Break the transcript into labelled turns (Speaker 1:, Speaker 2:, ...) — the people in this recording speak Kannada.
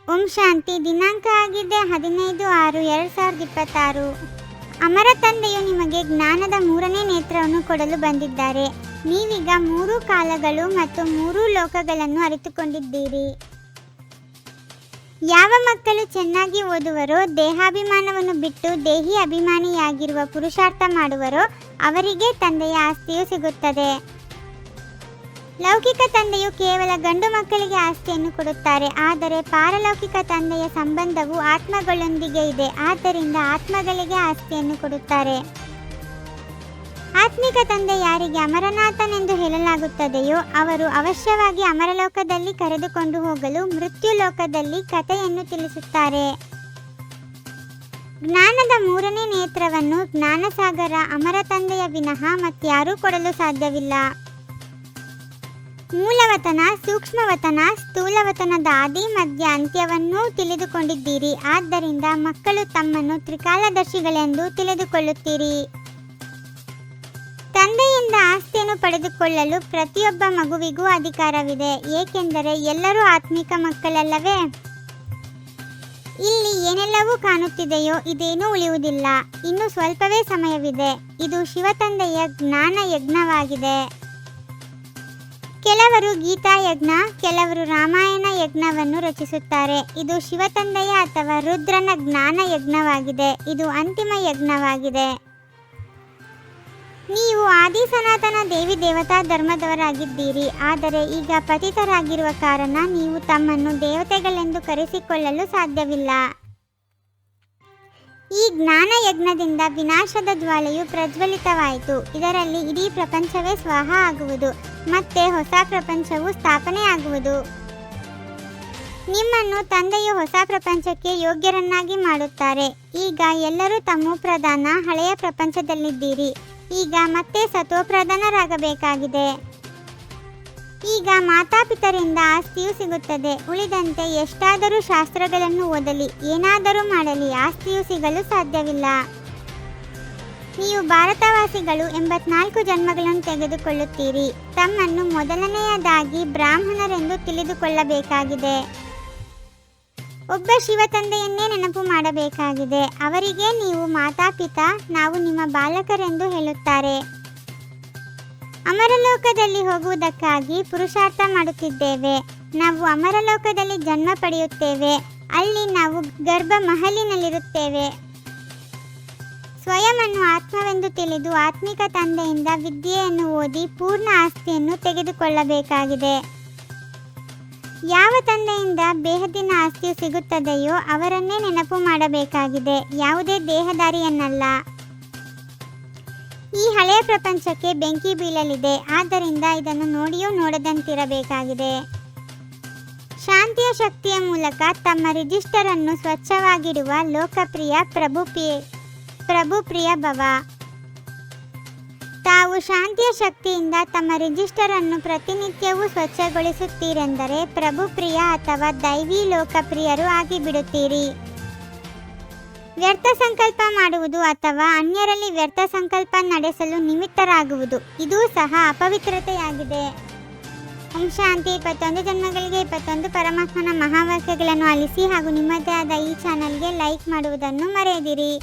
Speaker 1: ಓಂ ಶಾಂತಿ. ದಿನಾಂಕ ಆಗಿದೆ 15/6/2026. ಅಮರ ತಂದೆಯು ನಿಮಗೆ ಜ್ಞಾನದ 3ನೇ ನೇತ್ರವನ್ನು ಕೊಡಲು ಬಂದಿದ್ದಾರೆ. ನೀವೀಗ 3 ಕಾಲಗಳು ಮತ್ತು 3 ಲೋಕಗಳನ್ನು ಅರಿತುಕೊಂಡಿದ್ದೀರಿ. ಯಾವ ಮಕ್ಕಳು ಚೆನ್ನಾಗಿ ಓದುವರೋ, ದೇಹಾಭಿಮಾನವನ್ನು ಬಿಟ್ಟು ದೇಹಿ ಅಭಿಮಾನಿಯಾಗಿರುವ ಪುರುಷಾರ್ಥ ಮಾಡುವರೋ ಅವರಿಗೆ ತಂದೆಯ ಆಸ್ತಿಯು ಸಿಗುತ್ತದೆ. ಲೌಕಿಕ ತಂದೆಯು ಕೇವಲ ಗಂಡು ಮಕ್ಕಳಿಗೆ ಆಸ್ತಿಯನ್ನು ಕೊಡುತ್ತಾರೆ, ಆದರೆ ಪಾರಲೌಕಿಕ ತಂದೆಯ ಸಂಬಂಧವು ಆತ್ಮಗಳೊಂದಿಗೆ ಇದೆ, ಆದ್ದರಿಂದ ಆತ್ಮಗಳಿಗೆ ಆಸ್ತಿಯನ್ನು ಕೊಡುತ್ತಾರೆ. ಆತ್ಮಿಕ ತಂದೆ ಯಾರಿಗೆ ಅಮರನಾಥನೆಂದು ಹೇಳಲಾಗುತ್ತದೆಯೋ ಅವರು ಅವಶ್ಯವಾಗಿ ಅಮರಲೋಕದಲ್ಲಿ ಕರೆದುಕೊಂಡು ಹೋಗಲು ಮೃತ್ಯು ಲೋಕದಲ್ಲಿ ಕಥೆಯನ್ನು ತಿಳಿಸುತ್ತಾರೆ. ಜ್ಞಾನದ 3ನೇ ನೇತ್ರವನ್ನು ಜ್ಞಾನಸಾಗರ ಅಮರ ತಂದೆಯ ವಿನಃ ಮತ್ಯಾರೂ ಕೊಡಲು ಸಾಧ್ಯವಿಲ್ಲ. ಮೂಲವತನ, ಸೂಕ್ಷ್ಮವತನ, ಸ್ಥೂಲವತನದ ಆದಿ ಮಧ್ಯ ಅಂತ್ಯವನ್ನೂ ತಿಳಿದುಕೊಂಡಿದ್ದೀರಿ. ಆದ್ದರಿಂದ ಮಕ್ಕಳು ತಮ್ಮನ್ನು ತ್ರಿಕಾಲದರ್ಶಿಗಳೆಂದು ತಿಳಿದುಕೊಳ್ಳುತ್ತೀರಿ. ತಂದೆಯಿಂದ ಆಸ್ತಿಯನ್ನು ಪಡೆದುಕೊಳ್ಳಲು ಪ್ರತಿಯೊಬ್ಬ ಮಗುವಿಗೂ ಅಧಿಕಾರವಿದೆ, ಏಕೆಂದರೆ ಎಲ್ಲರೂ ಆತ್ಮಿಕ ಮಕ್ಕಳಲ್ಲವೇ. ಇಲ್ಲಿ ಏನೆಲ್ಲವೂ ಕಾಣುತ್ತಿದೆಯೋ ಇದೇನೂ ಉಳಿಯುವುದಿಲ್ಲ. ಇನ್ನು ಸ್ವಲ್ಪವೇ ಸಮಯವಿದೆ. ಇದು ಶಿವತಂದೆಯ ಜ್ಞಾನ ಯಜ್ಞವಾಗಿದೆ. ಕೆಲವರು ಗೀತಾ ಯಜ್ಞ, ಕೆಲವರು ರಾಮಾಯಣ ಯಜ್ಞವನ್ನು ರಚಿಸುತ್ತಾರೆ. ಇದು ಶಿವತಂದೆಯ ಅಥವಾ ರುದ್ರನ ಜ್ಞಾನ ಯಜ್ಞವಾಗಿದೆ. ಇದು ಅಂತಿಮ ಯಜ್ಞವಾಗಿದೆ. ನೀವು ಆದಿ ಸನಾತನ ದೇವಿ ದೇವತಾ ಧರ್ಮದವರಾಗಿದ್ದೀರಿ, ಆದರೆ ಈಗ ಪತಿತರಾಗಿರುವ ಕಾರಣ ನೀವು ತಮ್ಮನ್ನು ದೇವತೆಗಳೆಂದು ಕರೆಸಿಕೊಳ್ಳಲು ಸಾಧ್ಯವಿಲ್ಲ. ಈ ಜ್ಞಾನ ಯಜ್ಞದಿಂದ ವಿನಾಶದ ಜ್ವಾಲೆಯು ಪ್ರಜ್ವಲಿತವಾಯಿತು. ಇದರಲ್ಲಿ ಇಡೀ ಪ್ರಪಂಚವೇ ಸ್ವಾಹ ಆಗುವುದು, ಮತ್ತೆ ಹೊಸ ಪ್ರಪಂಚವು ಸ್ಥಾಪನೆಯಾಗುವುದು. ನಿಮ್ಮನ್ನು ತಂದೆಯು ಹೊಸ ಪ್ರಪಂಚಕ್ಕೆ ಯೋಗ್ಯರನ್ನಾಗಿ ಮಾಡುತ್ತಾರೆ. ಈಗ ಎಲ್ಲರೂ ತಮೋಪ್ರಧಾನ ಹಳೆಯ ಪ್ರಪಂಚದಲ್ಲಿದ್ದೀರಿ. ಈಗ ಮತ್ತೆ ಸತೋಪ್ರಧಾನರಾಗಬೇಕಾಗಿದೆ. ಈಗ ಮಾತಾಪಿತರಿಂದ ಆಸ್ತಿಯು ಸಿಗುತ್ತದೆ. ಉಳಿದಂತೆ ಎಷ್ಟಾದರೂ ಶಾಸ್ತ್ರಗಳನ್ನು ಓದಲಿ, ಏನಾದರೂ ಮಾಡಲಿ, ಆಸ್ತಿಯು ಸಿಗಲು ಸಾಧ್ಯವಿಲ್ಲ. ನೀವು ಭಾರತವಾಸಿಗಳು 84 ಜನ್ಮಗಳನ್ನು ತೆಗೆದುಕೊಳ್ಳುತ್ತೀರಿ. ತಮ್ಮನ್ನು ಮೊದಲನೆಯದಾಗಿ ಬ್ರಾಹ್ಮಣರೆಂದು ತಿಳಿದುಕೊಳ್ಳಬೇಕಾಗಿದೆ. ಒಬ್ಬ ಶಿವತಂದೆಯನ್ನೇ ನೆನಪು ಮಾಡಬೇಕಾಗಿದೆ. ಅವರಿಗೆ ನೀವು ಮಾತಾಪಿತಾ, ನಾವು ನಿಮ್ಮ ಬಾಲಕರೆಂದು ಹೇಳುತ್ತಾರೆ. ಅಮರಲೋಕದಲ್ಲಿ ಹೋಗುವುದಕ್ಕಾಗಿ ಪುರುಷಾರ್ಥ ಮಾಡುತ್ತಿದ್ದೇವೆ. ನಾವು ಅಮರಲೋಕದಲ್ಲಿ ಜನ್ಮ ಪಡೆಯುತ್ತೇವೆ. ಅಲ್ಲಿ ನಾವು ಗರ್ಭ ಮಹಲಿನಲ್ಲಿರುತ್ತೇವೆ. ಸ್ವಯಂವನ್ನು ಆತ್ಮವೆಂದು ತಿಳಿದು ಆತ್ಮಿಕ ತಂದೆಯಿಂದ ವಿದ್ಯೆಯನ್ನು ಓದಿ ಪೂರ್ಣ ಆಸ್ತಿಯನ್ನು ತೆಗೆದುಕೊಳ್ಳಬೇಕಾಗಿದೆ. ಯಾವ ತಂದೆಯಿಂದ ಬೇಹದ್ದಿನ ಆಸ್ತಿಯು ಸಿಗುತ್ತದೆಯೋ ಅವರನ್ನೇ ನೆನಪು ಮಾಡಬೇಕಾಗಿದೆ, ಯಾವುದೇ ದೇಹದಾರಿಯನ್ನಲ್ಲ. ಈ ಹಳೆಯ ಪ್ರಪಂಚಕ್ಕೆ ಬೆಂಕಿ ಬೀಳಲಿದೆ, ಆದ್ದರಿಂದ ಇದನ್ನು ನೋಡಿಯೂ ನೋಡದಂತಿರಬೇಕಾಗಿದೆ. ಶಾಂತಿಯ ಶಕ್ತಿಯ ಮೂಲಕ ತಮ್ಮ ರಿಜಿಸ್ಟರ್ ಅನ್ನು ಸ್ವಚ್ಛವಾಗಿಡುವ ಲೋಕಪ್ರಿಯ ಪ್ರಭು ಪ್ರಿಯ ಭವ. ತಾವು ಶಾಂತಿಯ ಶಕ್ತಿಯಿಂದ ತಮ್ಮ ರಿಜಿಸ್ಟರ್ ಅನ್ನು ಪ್ರತಿನಿತ್ಯವೂ ಸ್ವಚ್ಛಗೊಳಿಸುತ್ತೀರೆಂದರೆ ಪ್ರಭು ಪ್ರಿಯ ಅಥವಾ ದೈವಿ ಲೋಕಪ್ರಿಯರು ಆಗಿಬಿಡುತ್ತೀರಿ. ವ್ಯರ್ಥ ಸಂಕಲ್ಪ ಮಾಡುವುದು ಅಥವಾ ಅನ್ಯರಲ್ಲಿ ವ್ಯರ್ಥ ಸಂಕಲ್ಪ ನಡೆಸಲು ನಿಮಿತ್ತರಾಗುವುದು ಇದೂ ಸಹ ಅಪವಿತ್ರತೆಯಾಗಿದೆ. ಓಂ ಶಾಂತಿ. 21 ಜನ್ಮಗಳಿಗೆ 21 ಪರಮಾತ್ಮನ ಮಹಾವಾಕ್ಯಗಳನ್ನು ಆಲಿಸಿ ಹಾಗೂ ನಿಮ್ಮದೇ ಆದ ಈ ಚಾನಲ್ಗೆ ಲೈಕ್ ಮಾಡುವುದನ್ನು ಮರೆಯದಿರಿ.